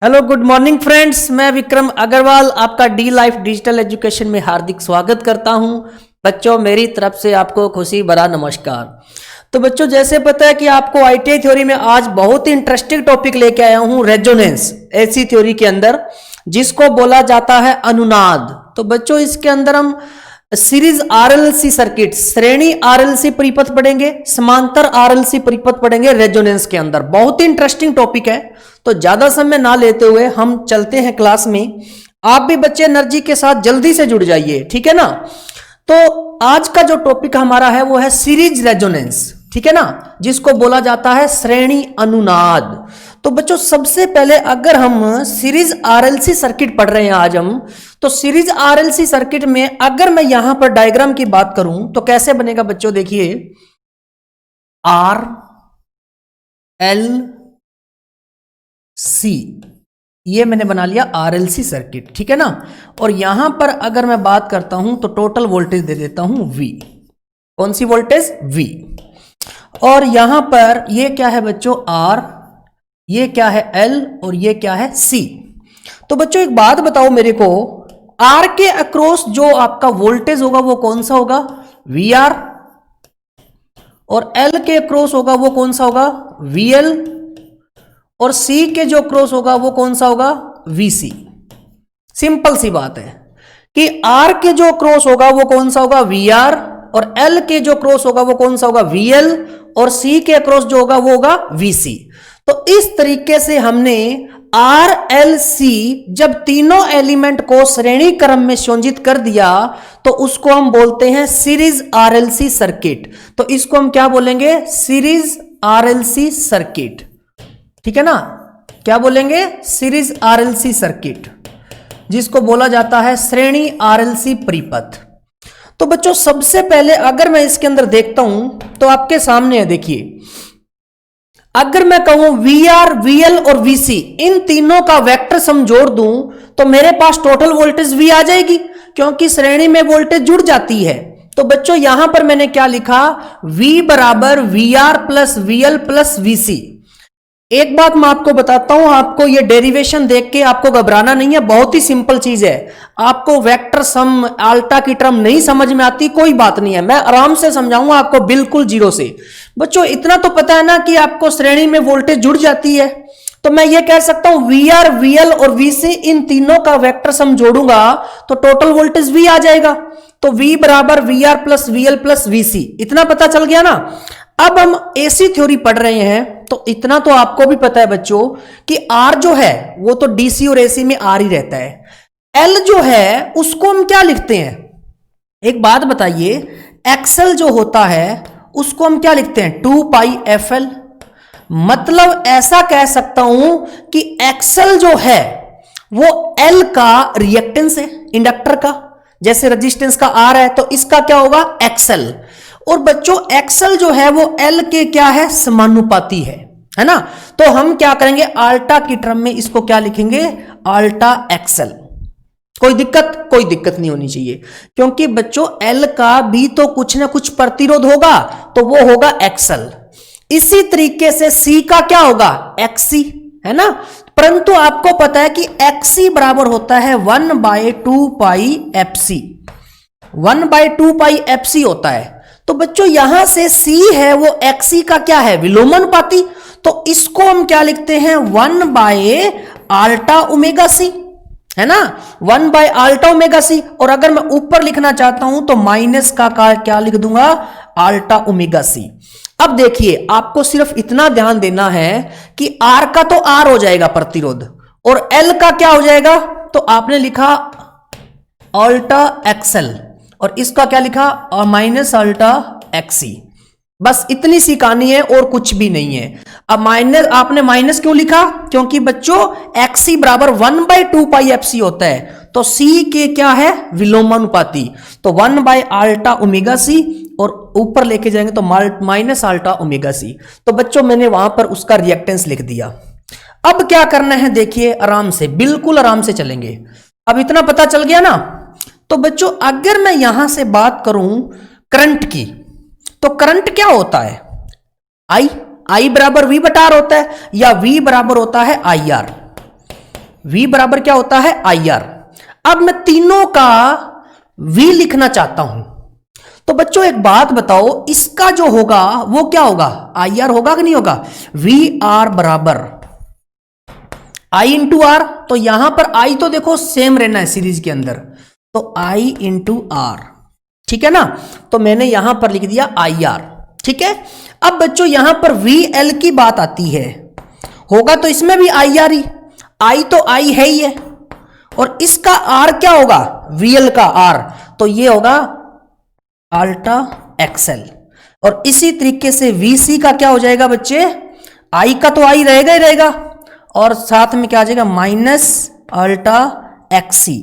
Hello good morning friends, मैं विक्रम अग्रवाल आपका D life digital education में हार्दिक स्वागत करता हूं। बच्चों, मेरी तरफ से आपको खुशी भरा नमस्कार। तो बच्चों, जैसे पता है कि आपको आईटीआई थ्योरी में आज बहुत ही इंटरेस्टिंग टॉपिक लेके आया हूं, रेजोनेंस ऐसी थ्योरी के अंदर जिसको बोला जाता है अनुनाद। तो बच्चों, इसके अंदर हम सीरीज आरएलसी सर्किट, श्रेणी आरएलसी परिपथ पढ़ेंगे, समांतर आरएलसी परिपथ पढ़ेंगे रेजोनेंस के अंदर। बहुत ही इंटरेस्टिंग टॉपिक है, तो ज्यादा समय ना लेते हुए हम चलते हैं क्लास में। आप भी बच्चे एनर्जी के साथ जल्दी से जुड़ जाइए, ठीक है ना। तो आज का जो टॉपिक हमारा है वो है सीरीज रेजोनेंस, ठीक है ना, जिसको बोला जाता है श्रेणी अनुनाद। तो बच्चों, सबसे पहले अगर हम सीरीज आरएलसी सर्किट पढ़ रहे हैं आज हम, तो सीरीज आरएलसी सर्किट में अगर मैं यहां पर डायग्राम की बात करूं तो कैसे बनेगा बच्चों, देखिए आर एल सी, ये मैंने बना लिया आरएलसी सर्किट, ठीक है ना। और यहां पर अगर मैं बात करता हूं तो टोटल वोल्टेज दे देता हूं V। कौन सी वोल्टेज? V। और यहां पर ये क्या है बच्चों? R, ये क्या है? L, और ये क्या है? C। तो बच्चों, एक बात बताओ मेरे को, R के अक्रॉस जो आपका वोल्टेज होगा वो कौन सा होगा? VR। और L के अक्रॉस होगा वो कौन सा होगा? VL। और C के जो क्रॉस होगा वो कौन सा होगा? VC। सिंपल सी बात है कि R के जो क्रॉस होगा वो कौन सा होगा? VR। और L के जो क्रॉस होगा वो कौन सा होगा? VL। और C के क्रॉस जो होगा वो होगा VC। तो इस तरीके से हमने RLC जब तीनों एलिमेंट को श्रेणी क्रम में संयोजित कर दिया तो उसको हम बोलते हैं सीरीज RLC सर्किट। तो इसको हम क्या बोलेंगे? सीरीज RLC सर्किट, ठीक है ना। क्या बोलेंगे? सीरीज आरएलसी सर्किट, जिसको बोला जाता है श्रेणी आरएलसी परिपथ। तो बच्चों, सबसे पहले अगर मैं इसके अंदर देखता हूं तो आपके सामने है, देखिए, अगर मैं कहूं VR, VL और VC, इन तीनों का वेक्टर सम जोड़ दूं तो मेरे पास टोटल वोल्टेज V आ जाएगी, क्योंकि श्रेणी में वोल्टेज जुड़ जाती है। तो बच्चों, यहां पर मैंने क्या लिखा? V बराबर VR plus VL plus VC। एक बात मैं आपको बताता हूं, आपको ये डेरिवेशन देख के आपको घबराना नहीं है, बहुत ही सिंपल चीज है। आपको वेक्टर सम, आल्टा की टर्म नहीं समझ में आती, कोई बात नहीं है, मैं आराम से समझाऊंगा आपको बिल्कुल जीरो से। बच्चों, इतना तो पता है ना कि आपको श्रेणी में वोल्टेज जुड़ जाती है, तो मैं ये कह सकता हूं VR, VL और VC, इन तीनों का वेक्टर सम जोड़ूंगा तो टोटल वोल्टेज V आ जाएगा। तो V बराबर VR plus VL plus VC, इतना पता चल गया ना। अब हम एसी थ्योरी पढ़ रहे हैं तो इतना तो आपको भी पता है बच्चों कि R जो है वो तो DC और AC में R ही रहता है। L जो है उसको हम क्या लिखते हैं? एक बात बताइए, XL जो होता है उसको हम क्या लिखते हैं? 2 पाई FL। मतलब ऐसा कह सकता हूं कि XL जो है वो L का रिएक्टेंस है, इंडक्टर का। जैसे रेजिस्टेंस का R है तो इसका क्या होगा? XL। और बच्चों, XL जो है वो L के क्या है? समानुपाती है ना। तो हम क्या करेंगे? आल्टा की टर्म में इसको क्या लिखेंगे? Ultra XL। कोई दिक्कत? कोई दिक्कत नहीं होनी चाहिए, क्योंकि बच्चों L का भी तो कुछ ना कुछ प्रतिरोध होगा, तो वो होगा XL। इसी तरीके से C का क्या होगा? XC, है ना। परंतु आपको पता है कि XC बराबर होता है 1/2 पाई FC। 1/2 पाई FC होता है। तो बच्चों, यहां से C है वो XC का क्या है? विलोमानुपाती। तो इसको हम क्या लिखते हैं? 1/आल्टा ओमेगा C, है ना, 1/आल्टा ओमेगा C। और अगर मैं ऊपर लिखना चाहता हूं तो माइनस का क्या लिख दूंगा? Ultra omega C। अब देखिए, आपको सिर्फ इतना ध्यान देना है कि R का तो R हो जाएगा प्रतिरोध, और L का क्या हो जाएगा? तो आपने लिखा आल्टा XL, और इसका क्या लिखा? और माइनस अल्टा XC। बस इतनी सी कहानी है और कुछ भी नहीं है। अब माइनस, आपने माइनस क्यों लिखा? क्योंकि बच्चों XC बराबर 1/2 पाई FC होता है, तो C के क्या है? विलोमानुपाती। तो 1/आल्टा ओमेगा C, और ऊपर लेके जाएंगे तो माइनस आल्टा ओमेगा C। तो बच्चों, मैंने वहां पर उसका रिएक्टेंस लिख दिया। अब क्या करना है? देखिए, आराम से, बिल्कुल आराम से चलेंगे। अब इतना पता चल गया ना। तो बच्चों, अगर मैं यहां से बात करूं करंट की, तो करंट क्या होता है? I बराबर V बटा R होता है, या V बराबर होता है IR। V बराबर क्या होता है IR। अब मैं तीनों का V लिखना चाहता हूं, तो बच्चों एक बात बताओ, इसका जो होगा वो क्या होगा, IR होगा कि नहीं होगा। VR बराबर I इंटू आर, तो यहां पर I तो देखो सेम रहना है सीरीज के अंदर, तो I इंटू आर, ठीक है ना। तो मैंने यहां पर लिख दिया IR, ठीक है। अब बच्चों यहां पर VL की बात आती है, होगा तो इसमें भी IR ही, I तो I है ही है, और इसका R क्या होगा, VL का R, तो ये होगा अल्टा एक्सएल। और इसी तरीके से VC का क्या हो जाएगा बच्चे, I का तो I रहेगा ही रहेगा, और साथ में क्या आ जाएगा माइनस अल्टा XC,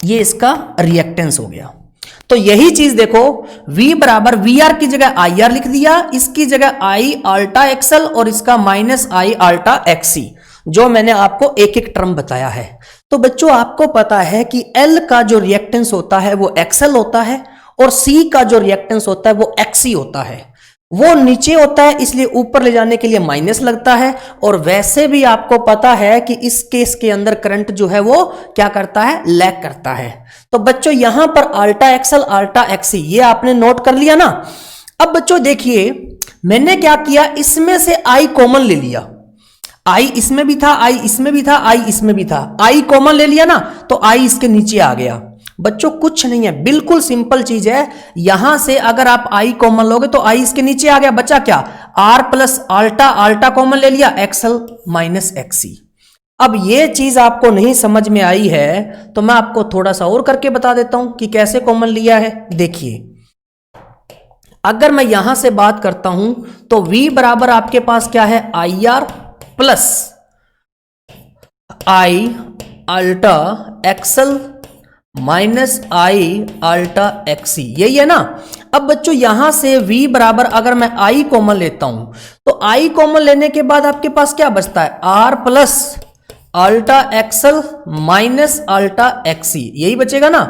ये इसका रिएक्टेंस हो गया। तो यही चीज देखो, V बराबर VR की जगह IR लिख दिया, इसकी जगह I अल्टा एक्सएल और इसका माइनस I अल्टा XC, जो मैंने आपको एक एक टर्म बताया है। तो बच्चों आपको पता है कि L का जो रिएक्टेंस होता है वो XL होता है, और C का जो रिएक्टेंस होता है वो XC होता है। वो नीचे होता है इसलिए ऊपर ले जाने के लिए माइनस लगता है, और वैसे भी आपको पता है कि इस केस के अंदर करंट जो है वो क्या करता है, लैग करता है। तो बच्चों यहां पर अल्टा एक्सएल अल्टा XC ये आपने नोट कर लिया ना। अब बच्चों देखिए मैंने क्या किया, इसमें से I कॉमन ले लिया, I इसमें भी था, I इसमें भी था, I इसमें भी था, I कॉमन ले लिया ना, तो I इसके नीचे आ गया। बच्चों कुछ नहीं है, बिल्कुल सिंपल चीज है। यहां से अगर आप I कॉमन लोगे तो I इसके नीचे आ गया, बचा क्या, R प्लस अल्टा, अल्टा कॉमन ले लिया, XL माइनस XC। अब ये चीज आपको नहीं समझ में आई है तो मैं आपको थोड़ा सा और करके बता देता हूं कि कैसे कॉमन लिया है। देखिए अगर मैं यहां से बात करता हूं तो V बराबर आपके पास क्या है, IR plus I अल्टा XL minus I अल्टा XC, यही है ना। अब बच्चों यहां से V बराबर अगर मैं I कॉमन लेता हूं तो I कॉमन लेने के बाद आपके पास क्या बचता है, R plus iota XL minus iota XC, यही बचेगा ना।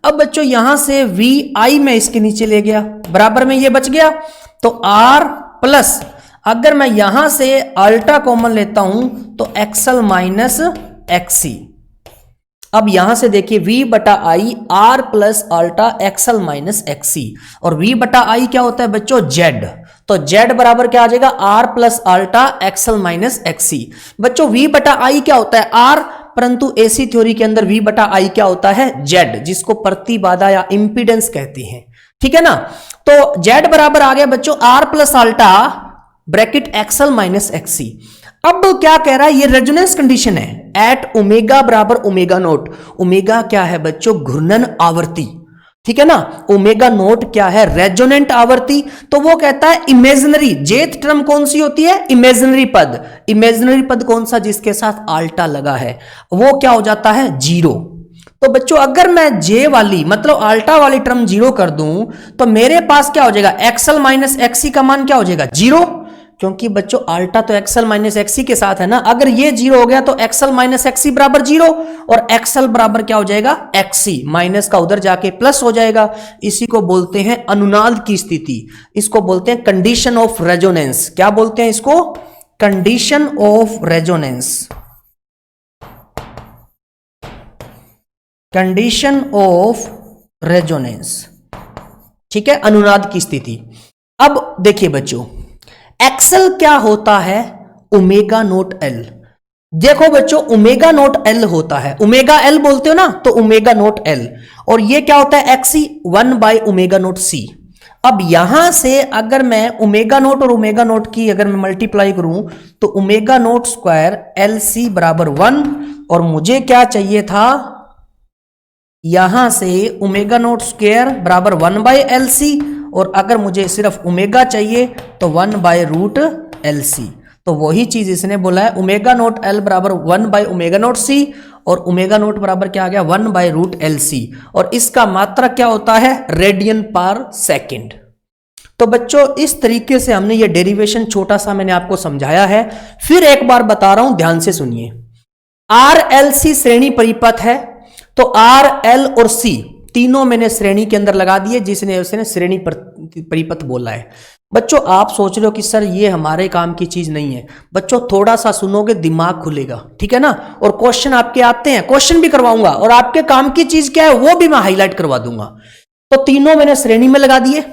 अब बच्चों यहां से VI मैं इसके नीचे ले गया, बराबर में ये बच गया, तो R प्लस अगर मैं यहां से अल्टा कॉमन लेता हूं तो XL माइनस XC। अब यहां से देखिए V बटा I R plus iota XL minus XC, और V बटा I क्या होता है बच्चों, Z, तो Z बराबर क्या आ जाएगा, R plus iota XL minus XC। बच्चों V बटा I क्या होता है, R, परंतु AC थ्योरी के अंदर V बटा I क्या होता है, Z, जिसको प्रतिबाधा या इंपीडेंस कहते हैं, ठीक है ना। तो Z बराबर आ गया बच्चों R plus iota bracket XL minus XC। अब क्या कह रहा है, ये रेजोनेंस कंडीशन है, एट ओमेगा बराबर ओमेगा नोट। ओमेगा क्या है बच्चों, घूर्णन आवृत्ति, ठीक है ना। ओमेगा नोट क्या है, रेजोनेंट आवृत्ति। तो वो कहता है इमेजिनरी, जेथ टर्म कौन सी होती है, इमेजिनरी पद। इमेजिनरी पद कौन सा, जिसके साथ अल्टा लगा है, वो क्या हो जाता है, 0। तो बच्चों अगर मैं J वाली मतलब अल्टा वाली टर्म 0 कर दूं तो मेरे पास क्या हो जाएगा, XL माइनस XC का मान क्या हो जाएगा, 0, क्योंकि बच्चों अल्टा तो XL माइनस XC के साथ है ना। अगर ये 0 हो गया तो XL माइनस XC बराबर 0, और XL बराबर क्या हो जाएगा, XC, माइनस का उधर जाके प्लस हो जाएगा। इसी को बोलते हैं अनुनाद की स्थिति, इसको बोलते हैं कंडीशन ऑफ रेजोनेंस। क्या बोलते हैं इसको, condition of resonance, condition of resonance, ठीक है, अनुनाद की स्थिति। अब देखिए बच्चों एक्सल क्या होता है, ओमेगा नोट L। देखो बच्चों ओमेगा नोट L होता है, ओमेगा L बोलते हो ना, तो ओमेगा नोट L, और ये क्या होता है XC 1 by omega naught C। अब यहां से अगर मैं ओमेगा नोट और ओमेगा नोट की अगर मैं मल्टीप्लाई करूं तो ओमेगा नोट स्क्वायर LC बराबर 1, और मुझे क्या चाहिए था, यहां से ओमेगा नोट स्क्वायर बराबर 1 बाय LC, और अगर मुझे सिर्फ ओमेगा चाहिए तो 1 बाय रूट LC। तो वही चीज इसने बोला है, ओमेगा नोट L बराबर 1 बाय ओमेगा नोट C, और ओमेगा नोट बराबर क्या आ गया, 1 बाय रूट LC, और इसका मात्रक क्या होता है, रेडियन पर सेकेंड। तो बच्चों इस तरीके से हमने ये डेरिवेशन छोटा सा मैंने आपको समझाया है। फिर एक बार बता रहा हूं, ध्यान से सुनिए। RLC श्रेणी परिपथ है, तो R, L और C तीनों मैंने श्रेणी के अंदर लगा दिए, जिसने उसने श्रेणी परिपथ बोला है। बच्चों आप सोच रहे हो कि सर ये हमारे काम की चीज नहीं है। बच्चों थोड़ा सा सुनोगे दिमाग खुलेगा, ठीक है ना। और क्वेश्चन आपके आते हैं, क्वेश्चन भी करवाऊंगा, और आपके काम की चीज क्या है वो भी मैं हाईलाइट करवा दूंगा। तो तीनों मैंने श्रेणी में लगा दिए।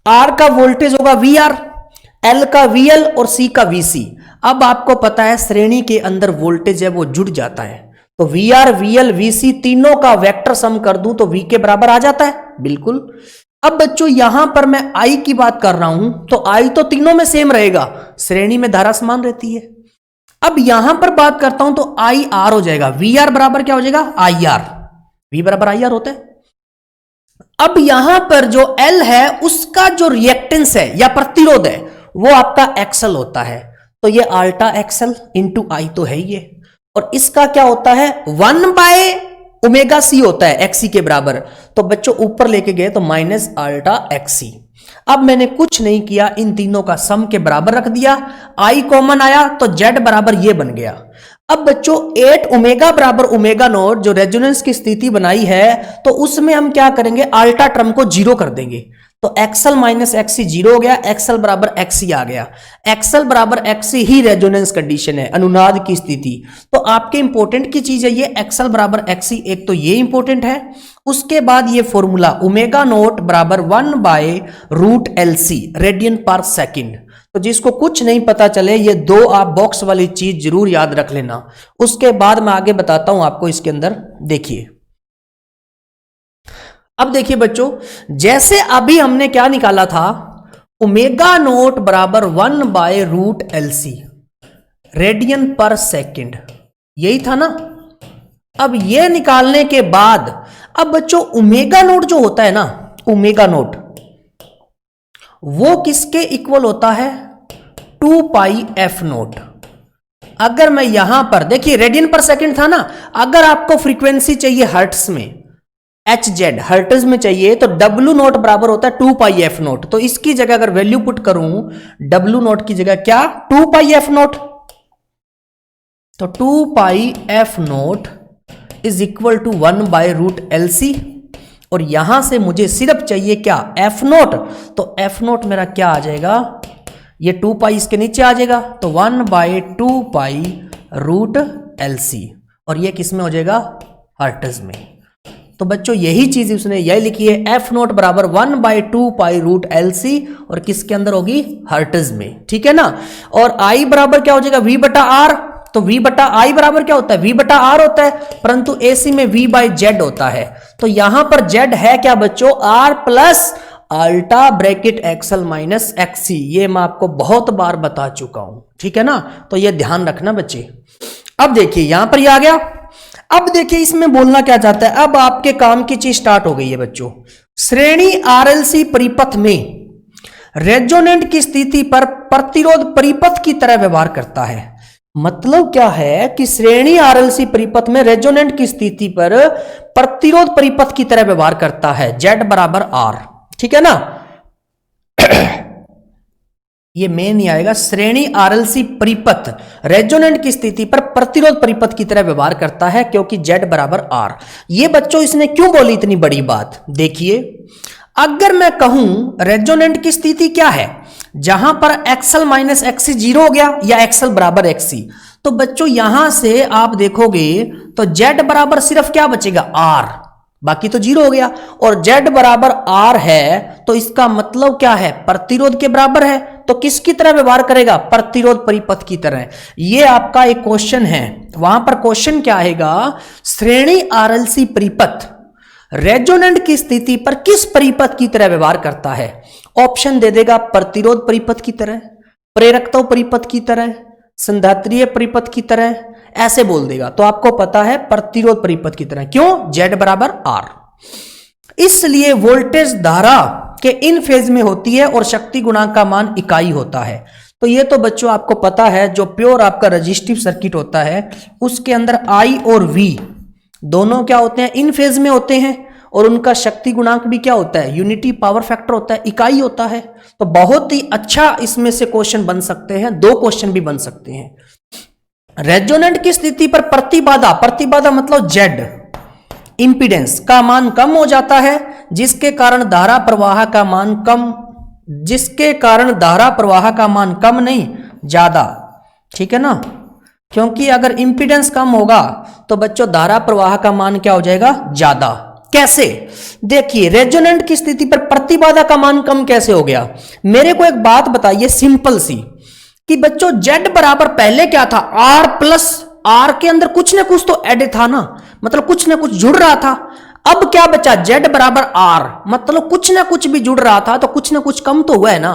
आर का वोल्टेज होगा वी आर, एल का वी एल और सी का वी सी। अब आपको पता है श्रेणी के अंदर वोल्टेज है वो जुड़ जाता है, तो V R V L V C तीनों का वेक्टर सम कर दूं तो वी के बराबर आ जाता है, बिल्कुल। अब बच्चों यहां पर मैं आई की बात कर रहा हूं, तो आई तो तीनों में सेम रहेगा, श्रेणी में धारा समान रहती है। अब यहां पर बात करता हूं तो आई आर हो जाएगा, वी आर बराबर क्या हो जाएगा आई आर, वी बराबर आई आर होता है। अब यहां पर जो एल है उसका जो रिएक्टेंस है या प्रतिरोध है वो आपका एक्सएल होता है, तो ये अल्टा एक्सएल इंटू आई तो है ही है। और इसका क्या होता है 1/ओमेगा सी होता है एक्सी के बराबर, तो बच्चों ऊपर लेके गए तो माइनस अल्टा एक्सी। अब मैंने कुछ नहीं किया, इन तीनों का सम के बराबर रख दिया, आई कॉमन आया तो जेड बराबर ये बन गया। अब बच्चों 8 ओमेगा बराबर ओमेगा नॉट जो रेजोनेंस की स्थिति बनाई है, तो उसमें हम क्या करेंगे अल्टा टर्म को जीरो कर देंगे, तो एक्सएल माइनस एक्सी जीरो हो गया, एक्सएल बराबर एक्सी आ गया। एक्सएल बराबर एक्सी ही रेजोनेंस कंडीशन है, अनुनाद की स्थिति। तो आपके इंपॉर्टेंट की चीज है ये एक्सएल बराबर एक्सी, एक तो ये इंपॉर्टेंट है। उसके बाद ये फॉर्मूला ओमेगा नोट बराबर 1/√LC रेडियन पर सेकेंड। तो जिसको कुछ नहीं पता चले ये दो आप बॉक्स वाली चीज जरूर याद रख लेना। उसके बाद मैं आगे बताता हूं आपको इसके अंदर। देखिए अब देखिए बच्चों, जैसे अभी हमने क्या निकाला था ओमेगा नोट बराबर 1/√LC रेडियन पर सेकेंड, यही था ना। अब ये निकालने के बाद अब बच्चों ओमेगा नोट जो होता है ना, ओमेगा नोट वो किसके इक्वल होता है 2πf नोट। अगर मैं यहां पर देखिए रेडियन पर सेकंड था ना, अगर आपको फ्रीक्वेंसी चाहिए हर्ट्स में, एच जेड हर्ट्ज में चाहिए, तो डब्ल्यू नोट बराबर होता है 2πf नोट। तो इसकी जगह अगर वैल्यू पुट करूं डब्ल्यू नोट की जगह क्या 2πf नोट, तो 2πf note is equal to 1/√LC। और यहां से मुझे सिर्फ चाहिए क्या एफ नोट, तो एफ नोट मेरा क्या आ जाएगा, ये 2π इसके नीचे आ जाएगा, तो 1/2π√LC, और ये किस में हो जाएगा हर्ट्ज में। तो बच्चों यही चीज उसने यही लिखी है, एफ नोट बराबर 1/2π√LC और किसके अंदर होगी हर्ट्ज में, ठीक है ना। और आई बराबर क्या हो जाएगा V/R, तो V/I बराबर क्या होता है V/R होता है, परंतु AC में V/Z होता है। तो यहां पर Z है क्या बच्चों R plus iota bracket XL minus XC, ये मैं आपको बहुत बार बता चुका हूं, ठीक है ना। तो ये ध्यान रखना बच्चे। अब देखिए यहां पर ये आ गया। अब देखिए इसमें बोलना क्या चाहता है, अब आपके काम की चीज स्टार्ट हो गई है बच्चों। श्रेणी RLC परिपथ में रेजोनेंट की स्थिति पर प्रतिरोध परिपथ की तरह व्यवहार करता है। मतलब क्या है कि श्रेणी RLC परिपथ में रेजोनेंट की स्थिति पर प्रतिरोध परिपथ की तरह व्यवहार करता है, Z बराबर R, ठीक है ना। ये मेन नहीं आएगा, श्रेणी RLC परिपथ रेजोनेंट की स्थिति पर प्रतिरोध परिपथ की तरह व्यवहार करता है क्योंकि Z बराबर R। ये बच्चों इसने क्यों बोली इतनी बड़ी बात, देखिए अगर मैं कहूं रेजोनेंट की स्थिति क्या है जहां पर एक्सएल माइनस एक्सी जीरो हो गया या एक्सएल बराबर एक्सी, तो बच्चों यहां से आप देखोगे तो Z बराबर सिर्फ क्या बचेगा R, बाकी तो जीरो हो गया। और Z बराबर R है तो इसका मतलब क्या है प्रतिरोध के बराबर है, तो किसकी तरह व्यवहार करेगा प्रतिरोध परिपथ की तरह। ये आपका एक क्वेश्चन है, वहां पर क्वेश्चन क्या आएगा श्रेणी RLC परिपथ रेजोनेंट की स्थिति पर किस परिपथ की तरह व्यवहार करता है। ऑप्शन दे देगा प्रतिरोध परिपथ की तरह, प्रेरकत्व परिपथ की तरह, संधात्रीय परिपथ की तरह, ऐसे बोल देगा। तो आपको पता है प्रतिरोध परिपथ की तरह, क्यों Z बराबर R। इसलिए वोल्टेज धारा के इन फेज में होती है और शक्ति गुणांक का मान इकाई होता है। तो ये तो बच्चों आपको पता है, जो प्योर आपका रजिस्टिव सर्किट होता है उसके अंदर I और V दोनों क्या होते हैं इन फेज में होते हैं, और उनका शक्ति गुणांक भी क्या होता है यूनिटी पावर फैक्टर होता है, इकाई होता है। तो बहुत ही अच्छा इसमें से क्वेश्चन बन सकते हैं, दो क्वेश्चन भी बन सकते हैं। रेजोनेंट की स्थिति पर प्रतिबाधा, प्रतिबाधा मतलब Z इंपीडेंस का मान कम हो जाता है जिसके कारण धारा प्रवाह का मान कम जिसके कारण धारा प्रवाह का मान कम नहीं ज्यादा, ठीक है ना, क्योंकि अगर इंपीडेंस कम होगा तो बच्चों धारा प्रवाह का मान क्या हो जाएगा, ज्यादा। कैसे, देखिए रेजोनेंट की स्थिति पर प्रतिबाधा का मान कम कैसे हो गया। मेरे को एक बात बताइए सिंपल सी, कि बच्चों Z बराबर पहले क्या था, R प्लस R के अंदर कुछ ना कुछ तो ऐड था ना, मतलब कुछ ना कुछ जुड़ रहा था। अब क्या बचा, Z बराबर R, मतलब कुछ ना कुछ भी जुड़ रहा था तो कुछ ना कुछ कम तो हुआ है ना,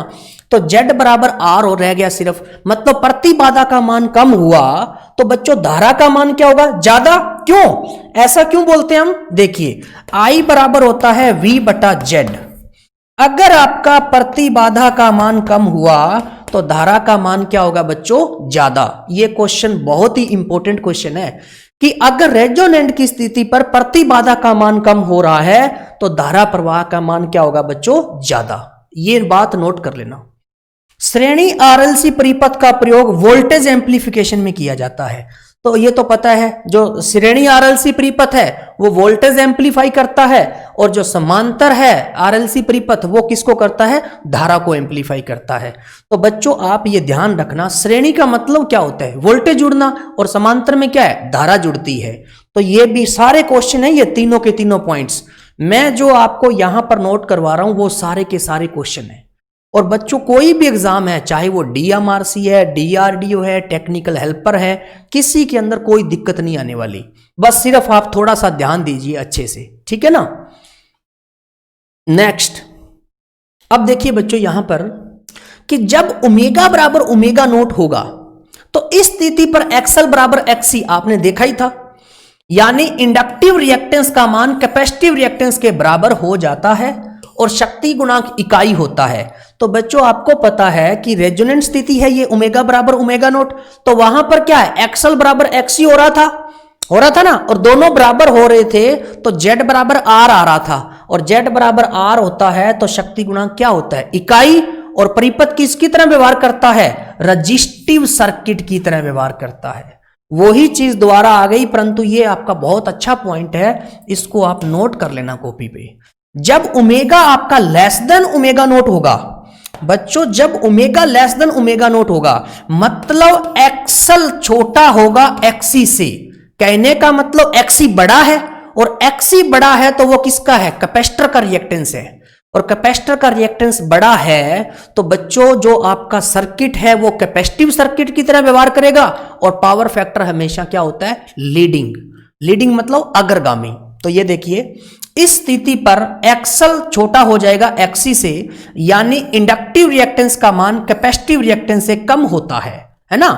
तो Z बराबर R हो रह गया सिर्फ, मतलब प्रतिबाधा का मान कम हुआ तो बच्चों धारा का मान क्या होगा, ज्यादा। क्यों, ऐसा क्यों बोलते हैं हम, देखिए I बराबर होता है V बटा Z। अगर आपका प्रतिबाधा का मान कम हुआ तो धारा का मान क्या होगा बच्चों, ज्यादा। ये क्वेश्चन बहुत ही इंपॉर्टेंट क्वेश्चन है कि अगर रेजोनेंट की स्थिति पर प्रतिबाधा का मान कम हो रहा है तो धारा प्रवाह का मान क्या होगा बच्चों, ज्यादा। ये बात नोट कर लेना। श्रेणी आरएलसी परिपथ का प्रयोग वोल्टेज एम्प्लीफिकेशन में किया जाता है, तो ये तो पता है, जो श्रेणी आरएलसी परिपथ है वो वोल्टेज एम्प्लीफाई करता है, और जो समांतर है आरएलसी परिपथ वो किसको करता है, धारा को एम्प्लीफाई करता है। तो बच्चों आप ये ध्यान रखना, श्रेणी का मतलब क्या होता है, वोल्टेज जुड़ना, और समांतर में क्या है, धारा जुड़ती है। तो ये भी सारे क्वेश्चन है, ये तीनों के तीनों पॉइंट्स मैं जो आपको यहां पर नोट करवा रहा हूं वो सारे के सारे क्वेश्चन है। और बच्चों कोई भी एग्जाम है, चाहे वो डीएमआरसी है, डीआरडीओ है, टेक्निकल हेल्पर है, किसी के अंदर कोई दिक्कत नहीं आने वाली, बस सिर्फ आप थोड़ा सा ध्यान दीजिए अच्छे से, ठीक है ना। नेक्स्ट, अब देखिए बच्चों यहां पर कि जब ओमेगा बराबर ओमेगा नोट होगा तो इस स्थिति पर एक्सएल बराबर एक्सी आपने देखा ही था, यानी इंडक्टिव रिएक्टेंस का मान कैपेसिटिव रिएक्टेंस के बराबर हो जाता है और शक्ति गुणांक इकाई होता है। तो बच्चों आपको पता है कि रेजोनेंट स्थिति है ये ओमेगा बराबर ओमेगा नोट, तो वहां पर क्या है, एक्सएल बराबर एक्सी हो रहा था ना, और दोनों बराबर हो रहे थे तो Z बराबर R आ रहा था, और Z बराबर R होता है तो शक्ति गुणांक क्या होता है, इकाई, और परिपथ किसकी तरह व्यवहार करता है, रजिस्टिव सर्किट की तरह व्यवहार करता है। वही चीज दोबारा आ गई, परंतु ये आपका बहुत अच्छा पॉइंट है, इसको आप नोट कर लेना कॉपी पे। जब ओमेगा आपका लेस देन ओमेगा नोट होगा बच्चों, जब omega less than omega naught होगा मतलब एक्सएल छोटा होगा एक्सी से, कहने का मतलब एक्सी बड़ा है, और एक्सी बड़ा है तो वो किसका है, कैपेसिटर का रिएक्टेंस है, और कैपेसिटर का रिएक्टेंस बड़ा है तो बच्चों जो आपका सर्किट है वो कैपेसिटिव सर्किट की तरह व्यवहार करेगा, और पावर फैक्टर हमेशा क्या होता है, लीडिंग मतलब अग्रगामी। तो ये देखिए इस स्थिति पर एक्सएल छोटा हो जाएगा एक्सी से, यानी इंडक्टिव रिएक्टेंस का मान कैपेसिटिव रिएक्टेंस से कम होता है ना,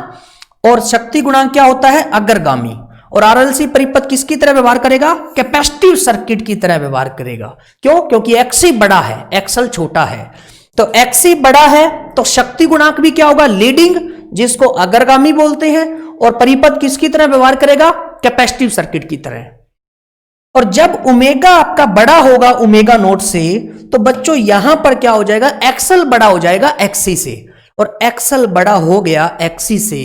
और शक्ति गुणांक क्या होता है, अग्रगामी, और आरएलसी परिपथ किसकी तरह व्यवहार करेगा, कैपेसिटिव सर्किट की तरह व्यवहार करेगा। क्यों, क्योंकि एक्सी बड़ा है, एक्सएल छोटा है, तो एक्सी बड़ा है तो शक्ति गुणांक भी क्या होगा, लीडिंग, जिसको अग्रगामी बोलते हैं, और परिपथ किसकी तरह व्यवहार करेगा, कैपेसिटिव सर्किट की तरह। और जब ओमेगा आपका बड़ा होगा ओमेगा नोट से तो बच्चों यहां पर क्या हो जाएगा, एक्सएल बड़ा हो जाएगा एक्सी से, और एक्सएल बड़ा हो गया एक्सी से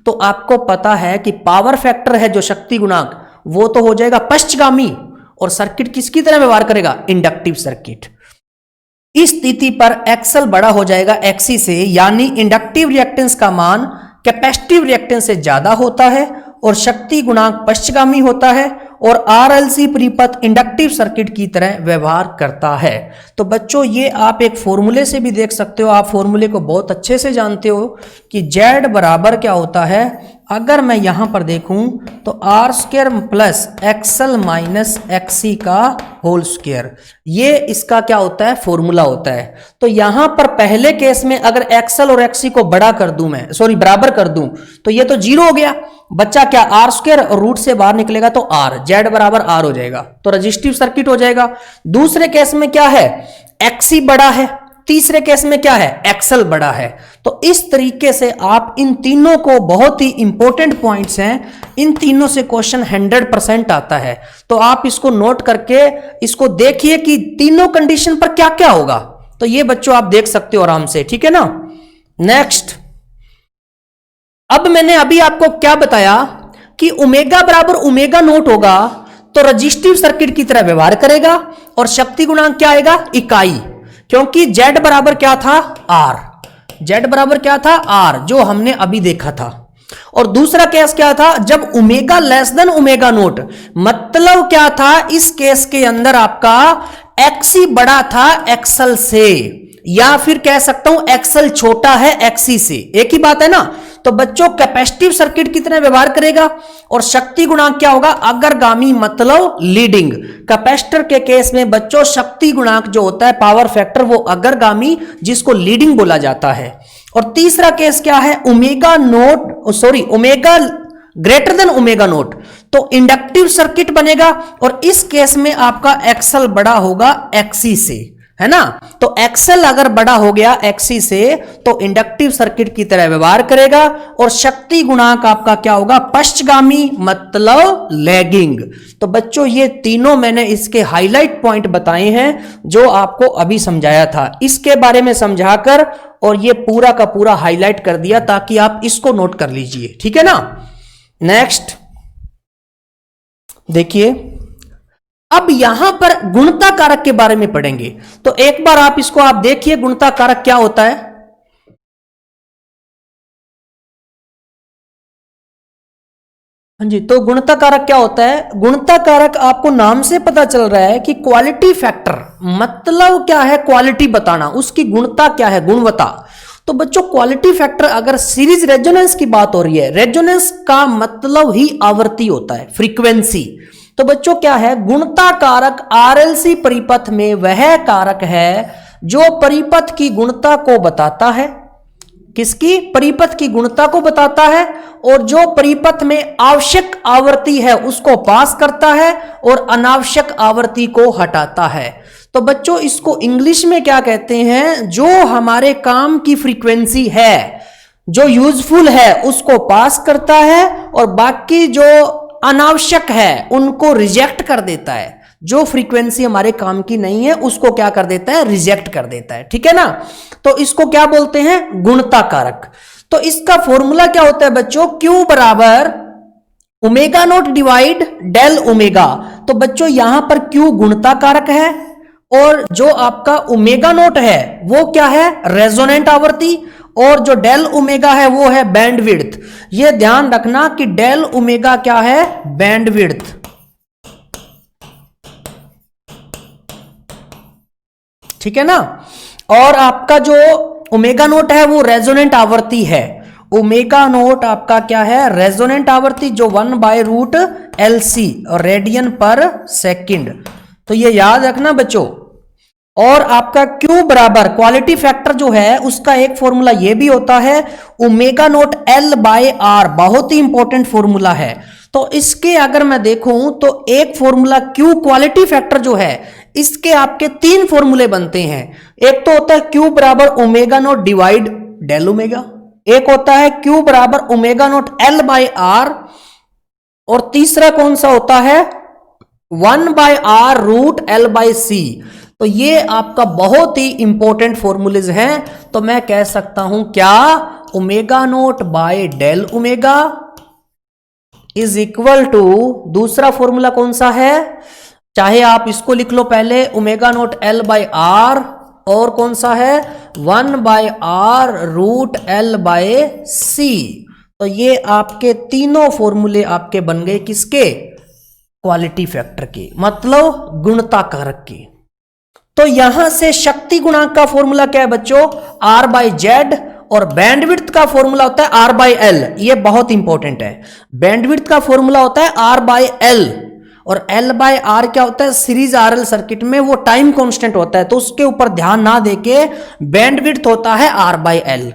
तो आपको पता है कि पावर फैक्टर है जो शक्ति गुणांक वो तो हो जाएगा पश्चगामी, और सर्किट किसकी तरह व्यवहार करेगा, इंडक्टिव सर्किट। इस स्थिति पर एक्सएल बड़ा हो जाएगा एक्सी से, यानी इंडक्टिव रिएक्टेंस का मान कैपेसिटिव रिएक्टेंस से ज्यादा होता है, और शक्ति गुणांक पश्चगामी होता है, और आरएलसी परिपथ इंडक्टिव सर्किट की तरह व्यवहार करता है। तो बच्चों ये आप एक फॉर्मूले से भी देख सकते हो, आप फॉर्मूले को बहुत अच्छे से जानते हो कि Z बराबर क्या होता है, अगर मैं यहां पर देखूं तो R square plus XL minus XC का होल स्क्वायर, ये इसका क्या होता है, फॉर्मूला होता है। तो यहां पर पहले केस में अगर एक्सएल और एक्सी को बड़ा कर दूं मैं, सॉरी बराबर कर दूं, तो ये तो जीरो हो गया, बच्चा क्या, आर स्क्वायर, और रूट से बाहर निकलेगा तो आर, Z बराबर आर हो जाएगा, तो रजिस्टिव सर्किट हो जाएगा। दूसरे केस में क्या है, एक्सी बड़ा है, तीसरे केस में क्या है, एक्सएल बड़ा है। तो इस तरीके से आप इन तीनों को, बहुत ही इंपॉर्टेंट पॉइंट्स हैं, इन तीनों से क्वेश्चन 100% आता है। तो आप इसको नोट करके इसको देखिए कि तीनों कंडीशन पर क्या क्या होगा, तो ये बच्चों आप देख सकते हो आराम से, ठीक है ना। नेक्स्ट, अब मैंने अभी आपको क्या बताया कि ओमेगा बराबर ओमेगा नोट होगा तो रजिस्टिव सर्किट की तरह व्यवहार करेगा, और शक्ति गुणांक क्या आएगा, इकाई, क्योंकि Z बराबर क्या था R, Z बराबर क्या था R, जो हमने अभी देखा था। और दूसरा केस क्या था, जब omega less than omega naught, मतलब क्या था इस केस के अंदर आपका XC बड़ा था XL से, या फिर कह सकता हूं XL छोटा है XC से, एक ही बात है ना। तो बच्चों कैपेसिटिव सर्किट की तरह व्यवहार करेगा और शक्ति गुणांक क्या होगा, अग्रगामी मतलब लीडिंग। कैपेसिटर के केस में बच्चों शक्ति गुणांक जो होता है पावर फैक्टर वो अग्रगामी, जिसको लीडिंग बोला जाता है। और तीसरा केस क्या है, omega greater than omega naught, तो इंडक्टिव सर्किट बनेगा और इस केस में आपका एक्सएल बड़ा होगा XC से, है ना। तो एक्सएल अगर बड़ा हो गया XC से तो इंडक्टिव सर्किट की तरह व्यवहार करेगा और शक्ति गुणांक आपका क्या होगा, पश्चगामी मतलब लैगिंग। तो बच्चों ये तीनों मैंने इसके हाईलाइट पॉइंट बताए हैं जो आपको अभी समझाया था, इसके बारे में समझाकर और ये पूरा का पूरा हाईलाइट कर दिया ताकि आप इसको नोट कर लीजिए, ठीक है ना। नेक्स्ट देखिए, अब यहां पर गुणता कारक के बारे में पढ़ेंगे। तो एक बार आप इसको आप देखिए, गुणता कारक क्या होता है। हाँ जी, तो गुणता कारक क्या होता है, गुणता कारक आपको नाम से पता चल रहा है कि क्वालिटी फैक्टर, मतलब क्या है क्वालिटी बताना, उसकी गुणता क्या है, गुणवत्ता। तो बच्चों क्वालिटी फैक्टर, अगर सीरीज रेजोनेंस की बात हो रही है, रेजोनेंस का मतलब ही आवृत्ति होता है, फ्रीक्वेंसी। तो बच्चों क्या है, गुणता कारक RLC परिपथ में वह कारक है जो परिपथ की गुणता को बताता है, किसकी, परिपथ की गुणता को बताता है, और जो परिपथ में आवश्यक आवृत्ति है उसको पास करता है और अनावश्यक आवृत्ति को हटाता है। तो बच्चों इसको इंग्लिश में क्या कहते हैं, जो हमारे काम की फ्रीक्वेंसी है, जो यूजफुल है उसको पास करता है और बाकी जो अनावश्यक है उनको रिजेक्ट कर देता है। जो फ्रीक्वेंसी हमारे काम की नहीं है उसको क्या कर देता है, रिजेक्ट कर देता है, ठीक है ना। तो इसको क्या बोलते हैं, गुणता कारक। तो इसका फॉर्मूला क्या होता है बच्चों, Q बराबर omega naught divide del omega. तो बच्चों यहां पर Q गुणता कारक है और जो आपका ओमेगा नोट है वो क्या है, रेजोनेंट आवृत्ति, और जो डेल ओमेगा है वो है बैंडविड्थ। ये ध्यान रखना कि डेल ओमेगा क्या है, बैंडविड्थ। ठीक है ना। और आपका जो ओमेगा नोट है वो रेजोनेंट आवृत्ति है, ओमेगा नोट आपका क्या है, रेजोनेंट आवृत्ति, जो 1/√LC और रेडियन पर सेकंड। तो ये याद रखना बच्चों। और आपका Q बराबर क्वालिटी फैक्टर जो है उसका एक फॉर्मूला ये भी होता है ओमेगा नोट L/R, बहुत ही इंपॉर्टेंट फॉर्मूला है। तो इसके अगर मैं देखूं तो एक फॉर्मूला Q क्वालिटी फैक्टर जो है इसके आपके 3 फॉर्मूले बनते हैं। एक तो होता है Q बराबर omega naught divide del omega, एक होता है Q बराबर ओमेगा नोट L/R, और तीसरा कौन सा होता है 1/√L/C। तो ये आपका बहुत ही इंपॉर्टेंट फॉर्मूलेज हैं। तो मैं कह सकता हूं क्या, omega naught by del omega is equal to, दूसरा फॉर्मूला कौन सा है, चाहे आप इसको लिख लो पहले, ओमेगा नोट L/R, और कौन सा है 1/√L/C। तो ये आपके तीनों फॉर्मूले आपके बन गए किसके, क्वालिटी फैक्टर के, मतलब गुणता कारक के। तो यहां से शक्ति गुणांक का फॉर्मूला क्या है बच्चों, R/Z, और बैंडविड्थ का फॉर्मूला होता है R/L। ये बहुत इंपॉर्टेंट है, बैंडविड्थ का फॉर्मूला होता है R/L, और L/R क्या होता है, सीरीज RL सर्किट में वो टाइम कांस्टेंट होता है, तो उसके ऊपर ध्यान ना देके बैंडविड्थ होता है R/L।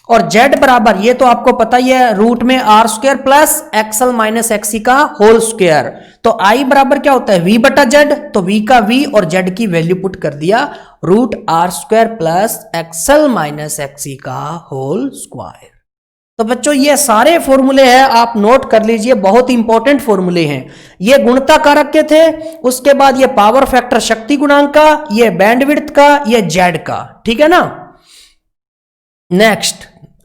और Z बराबर, ये तो आपको पता ही है, रूट में R² plus XL minus XC का होल स्क्वायर। तो I बराबर क्या होता है V/Z, तो V का V और Z की वैल्यू पुट कर दिया, √R² plus XL minus XC का होल स्क्वायर। तो बच्चों ये सारे फॉर्मूले हैं, आप नोट कर लीजिए, बहुत इंपॉर्टेंट फॉर्मूले हैं। ये गुणता कारक के थे, उसके बाद ये पावर फैक्टर शक्ति गुणांक का, ये बैंडविड्थ का, ये Z का, ठीक है ना। नेक्स्ट,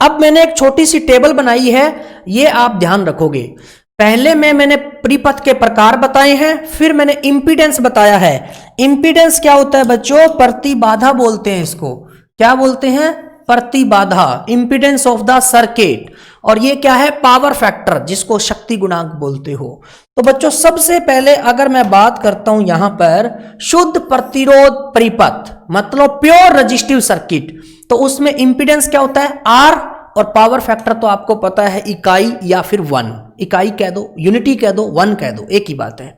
अब मैंने एक छोटी सी टेबल बनाई है, ये आप ध्यान रखोगे। पहले में मैंने परिपथ के प्रकार बताए हैं, फिर मैंने इंपीडेंस बताया है। इंपीडेंस क्या होता है बच्चों? प्रतिबाधा बोलते हैं इसको। क्या बोलते हैं? प्रतिबाधा, इंपीडेंस ऑफ द सर्किट। और ये क्या है? पावर फैक्टर, जिसको शक्ति गुणांक बोलते हो। तो बच्चों सबसे पहले अगर मैं बात करता हूं यहां पर शुद्ध प्रतिरोध परिपथ, मतलब प्योर रेजिस्टिव सर्किट, तो उसमें इंपीडेंस क्या होता है? आर, और पावर फैक्टर तो आपको पता है इकाई या फिर 1, इकाई कह दो, यूनिटी कह दो, 1 कह दो, एक ही बात है।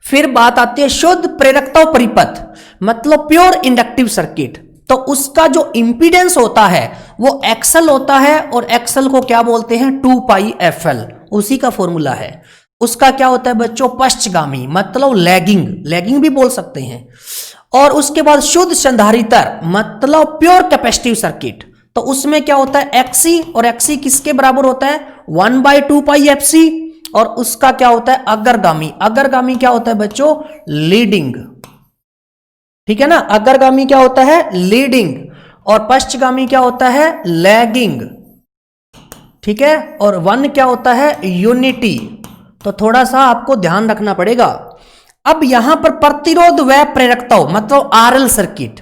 फिर बात आती है शुद्ध प्रेरकता परिपथ, मतलब प्योर इंडक्टिव सर्किट, तो उसका जो इंपीडेंस होता है वो एक्सल होता है, और एक्सल को क्या बोलते हैं? 2 पाई FL, उसी का फॉर्मूला है। उसका क्या होता है बच्चों? पश्चगामी, मतलब लैगिंग, लैगिंग भी बोल सकते हैं। और उसके बाद शुद्ध संधारित्र, मतलब प्योर कैपेसिटिव सर्किट, तो उसमें क्या होता है? XC, और XC किसके बराबर होता है? 1/2 पाई FC। और उसका क्या होता है? अग्रगामी, अग्रगामी क्या होता है बच्चों? लीडिंग, ठीक है ना। अग्रगामी क्या होता है? लीडिंग, और पश्चगामी क्या होता है? लैगिंग, ठीक है। और 1 क्या होता है? यूनिटी। तो थोड़ा सा आपको ध्यान रखना पड़ेगा। अब यहां पर प्रतिरोध व प्रेरकता, मतलब RL सर्किट,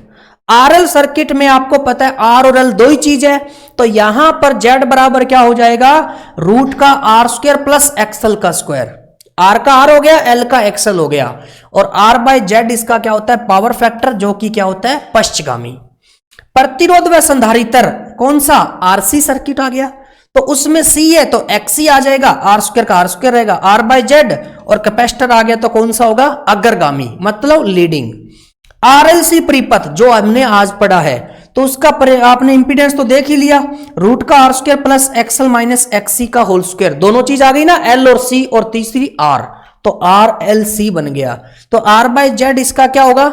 RL सर्किट में आपको पता है R और L दो ही चीज है, तो यहां पर Z बराबर क्या हो जाएगा? रूट का R² प्लस XL का स्क्वायर। R का R हो गया, L का XL हो गया, और R/Z इसका क्या होता है? पावर फैक्टर, जो कि क्या होता है? पश्चगामी। प्रतिरोध व संधारित्र कौन सा? RC सर्किट आ गया, तो उसमें C है तो XC आ जाएगा, R² का R² रहेगा, R/Z, और कैपेसिटर आ गया तो कौन सा होगा? अग्रगामी, मतलब लीडिंग। RLC परिपथ जो हमने आज पढ़ा है, तो उसका आपने इंपीडेंस तो देख ही लिया, रूट का R² plus XL minus XC का होल स्क्वायर, दोनों चीज आ गई ना, L और C, और तीसरी R, तो RLC बन गया। तो R/Z इसका क्या होगा?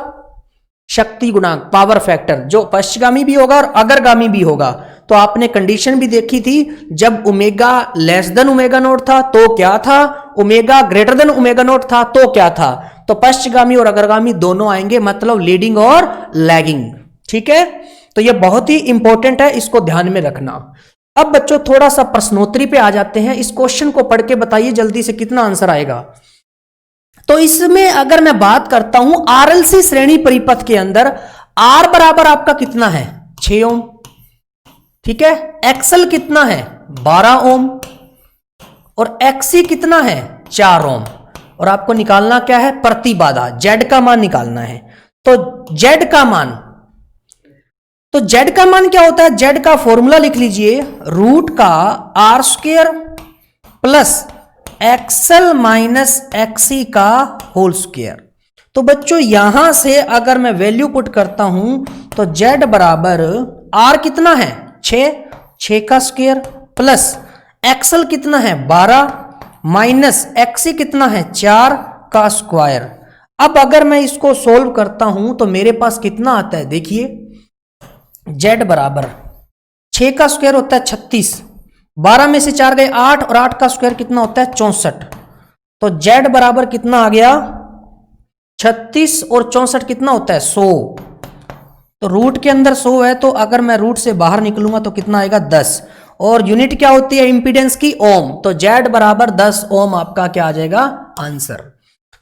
शक्ति गुणांक, पावर फैक्टर, जो पश्चगामी भी होगा और अग्रगामी भी होगा। तो आपने कंडीशन भी देखी थी, जब omega less than omega naught था तो क्या था, omega greater than omega naught था तो क्या था। तो पश्चगामी और अग्रगामी दोनों आएंगे, मतलब लीडिंग और लैगिंग, ठीक है। तो ये बहुत ही इंपॉर्टेंट है, इसको ध्यान में रखना। अब बच्चों थोड़ा सा प्रश्नोत्तरी पे आ जाते हैं। इस क्वेश्चन को पढ़ के बताइए जल्दी से कितना आंसर आएगा। तो इसमें अगर मैं बात करता हूं RLC श्रेणी परिपथ के अंदर R बराबर आपका कितना है? 6 ओम, ठीक है। XL कितना है? 12 ओम, और XC कितना है? 4 ओम। और आपको निकालना क्या है? प्रतिबाधा, Z का मान निकालना है। तो Z का मान, तो Z का मान क्या होता है? Z का फॉर्मूला लिख लीजिए, रूट का R² plus XL minus XC का होल स्क्वायर। तो बच्चों यहां से अगर मैं वैल्यू पुट करता हूं तो Z बराबर R कितना है? 6 का स्क्वायर, प्लस XL कितना है? 12, माइनस XC कितना है? 4 का स्क्वायर। अब अगर मैं इसको सोल्व करता हूं तो मेरे पास कितना आता है? देखिए, Z बराबर 6 का स्क्वायर होता है 36, 12 में से 4 गए 8, और 8 का स्क्वायर कितना होता है? 64। तो Z बराबर कितना आ गया? 36 और 64 कितना होता है? 100। तो रूट के अंदर 100 है, तो अगर मैं रूट से बाहर निकलूंगा तो कितना आएगा? 10। और यूनिट क्या होती है इंपीडेंस की? ओम। तो Z बराबर 10 ओम आपका क्या आ जाएगा? आंसर।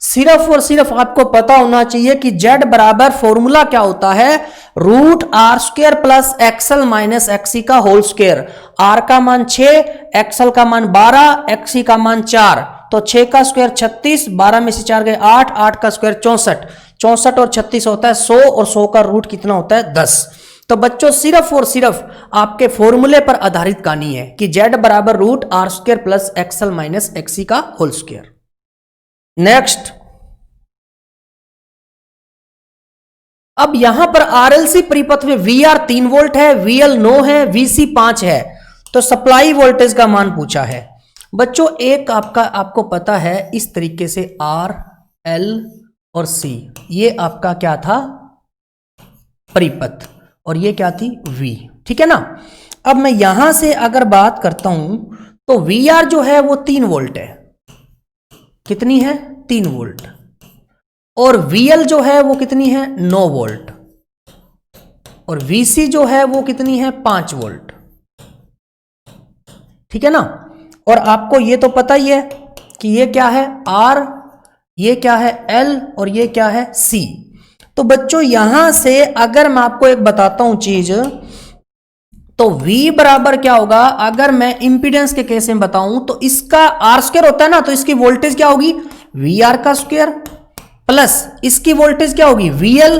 सिर्फ और सिर्फ आपको पता होना चाहिए कि Z बराबर फॉर्मूला क्या होता है? Root R² plus XL minus XC का होल स्क्वायर। R का मान 6, XL का मान 12, XC का मान 4। तो 6 का स्क्वायर 36, 12 में से 4 गए 8, 8 का स्क्वायर 64, 64 और 36 होता है 100, और 100 का रूट कितना होता है? 10। तो बच्चों सिर्फ और सिर्फ आपके फॉर्मूले पर आधारित कहानी है कि Z बराबर root R² plus XL minus XC का होल स्क्वायर। नेक्स्ट, अब यहां पर RLC परिपथ में VR 3 वोल्ट है, VL 9 है, VC 5 है। तो सप्लाई वोल्टेज का मान पूछा है। बच्चों एक आपको पता है इस तरीके से R, L और C, ये आपका क्या था? परिपथ, और ये क्या थी? V, ठीक है ना। अब मैं यहां से अगर बात करता हूं तो VR जो है वो 3 वोल्ट है। कितनी है? 3 वोल्ट। और VL जो है वो कितनी है? 9 वोल्ट। और VC जो है वो कितनी है? 5 वोल्ट, ठीक है ना। और आपको ये तो पता ही है कि ये क्या है R, ये क्या है L और ये क्या है C। तो बच्चों यहां से अगर मैं आपको एक बताता हूं चीज, तो V बराबर क्या होगा, अगर मैं इंपीडेंस के केस में बताऊं तो इसका R स्क्वायर होता है ना, तो इसकी वोल्टेज क्या होगी VR का स्क्वायर, प्लस इसकी वोल्टेज क्या होगी VL,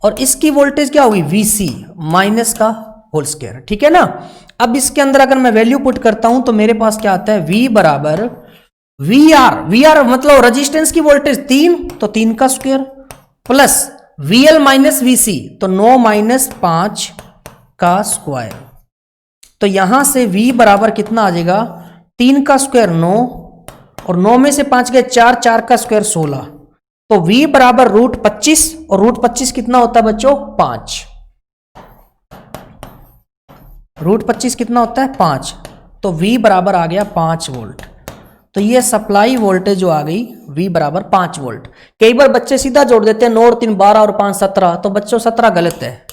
और इसकी वोल्टेज क्या होगी VC माइनस का होल स्क्वायर। ठीक है ना। अब इसके अंदर अगर मैं वैल्यू पुट करता हूं तो मेरे पास क्या आता है, V बराबर VR मतलब रेजिस्टेंस की वोल्टेज 3, तो 3 का square, plus VL minus VC, तो 9 माइनस 5 का स्क्वायर। तो यहां से V बराबर कितना आ जाएगा, 3 का स्क्वायर 9, और 9 में से 5 गए 4, 4 का स्क्वायर 16। तो V बराबर √25, और √25 कितना होता है बच्चों 5, √25 कितना होता है 5, तो V बराबर आ गया 5 वोल्ट। तो ये सप्लाई वोल्टेज जो आ गई V बराबर 5 वोल्ट। कई बार बच्चे सीधा जोड़ देते हैं 9 और 3 12 और 5 17, तो बच्चों 17 गलत है।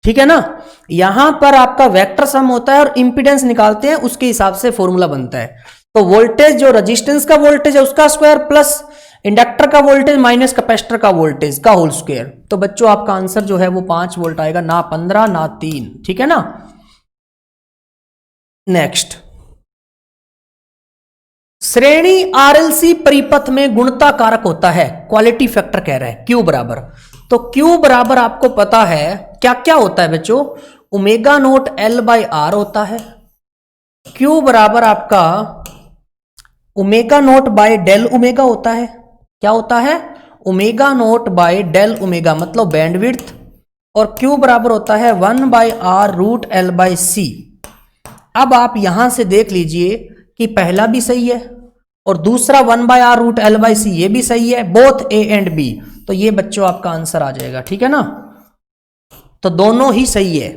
ठीक है ना। यहां पर आपका वेक्टर सम होता है और इंपीडेंस निकालते हैं, उसके हिसाब से फॉर्मूला बनता है। तो वोल्टेज जो रेजिस्टेंस का वोल्टेज है उसका स्क्वायर, प्लस इंडक्टर का वोल्टेज माइनस कैपेसिटर का वोल्टेज का होल स्क्वायर। तो बच्चों आपका आंसर जो है वो 5 वोल्ट आएगा, ना 15 ना 3। ठीक है ना। नेक्स्ट, श्रेणी आरएलसी परिपथ में गुणता कारक होता है, क्वालिटी फैक्टर कह रहा है Q बराबर। तो Q बराबर आपको पता है क्या क्या होता है बच्चों, ओमेगा नोट L/R होता है। Q बराबर आपका omega naught by del omega होता है। क्या होता है, omega naught by del omega मतलब बैंडविड्थ। और Q बराबर होता है 1/R√L/C। अब आप यहां से देख लीजिए कि पहला भी सही है और दूसरा 1/R√L/C ये भी सही है, बोथ A एंड B। तो ये बच्चों आपका आंसर आ जाएगा। ठीक है ना। तो दोनों ही सही है।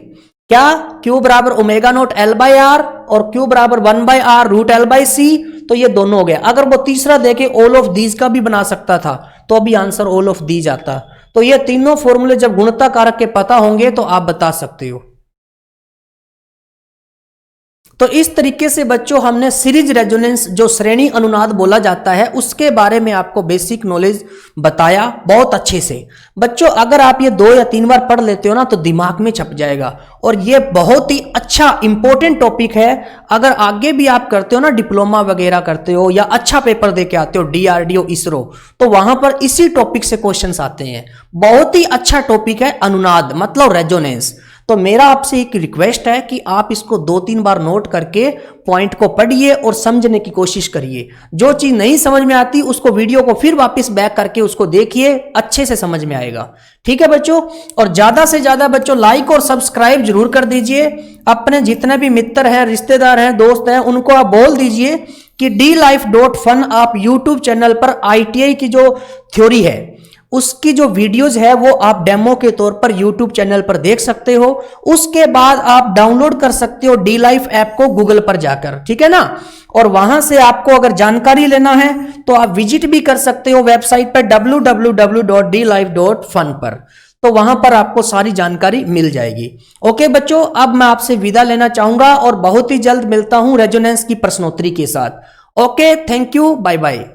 क्या, Q बराबर ओमेगा नोट L/R और Q बराबर 1/R√L/C, तो ये दोनों हो गया। अगर वो तीसरा देखे ऑल ऑफ दीज का भी बना सकता था तो अभी आंसर ऑल ऑफ दीज आता। तो ये तीनों फॉर्मूले जब गुणता कारक के पता होंगे तो आप बता सकते हो। तो इस तरीके से बच्चों हमने सीरीज रेजोनेंस जो श्रेणी अनुनाद बोला जाता है उसके बारे में आपको बेसिक नॉलेज बताया बहुत अच्छे से। बच्चों अगर आप ये 2 या 3 बार पढ़ लेते हो ना तो दिमाग में छप जाएगा, और ये बहुत ही अच्छा इंपॉर्टेंट टॉपिक है। अगर आगे भी आप करते हो ना, डिप्लोमा वगैरह करते हो या अच्छा पेपर दे के आते हो DRDO इसरो, तो वहां पर इसी टॉपिक से क्वेश्चंस आते हैं। बहुत ही अच्छा टॉपिक है अनुनाद मतलब रेजोनेंस। तो मेरा आपसे एक रिक्वेस्ट है कि आप इसको 2-3 बार नोट करके पॉइंट को पढ़िए और समझने की कोशिश करिए। जो चीज नहीं समझ में आती उसको वीडियो को फिर वापस बैक करके उसको देखिए, अच्छे से समझ में आएगा। ठीक है बच्चों। और ज्यादा से ज्यादा बच्चों लाइक और सब्सक्राइब जरूर कर दीजिए। अपने जितने भी मित्र हैं, रिश्तेदार हैं, दोस्त हैं, उनको आप बोल दीजिए कि DLife.Fun आप यूट्यूब चैनल पर ITI की जो थ्योरी है उसकी जो वीडियोस है वो आप डेमो के तौर पर YouTube चैनल पर देख सकते हो। उसके बाद आप डाउनलोड कर सकते हो DLife ऐप को गूगल पर जाकर। ठीक है ना। और वहां से आपको अगर जानकारी लेना है तो आप विजिट भी कर सकते हो वेबसाइट पर www.dlife.fun पर। तो वहां पर आपको सारी जानकारी मिल जाएगी। ओके बच्चों, अब मैं आपसे विदा लेना चाहूंगा और बहुत ही जल्द मिलता हूं रेजोनेंस की प्रश्नोत्तरी के साथ। Okay, thank you, bye bye.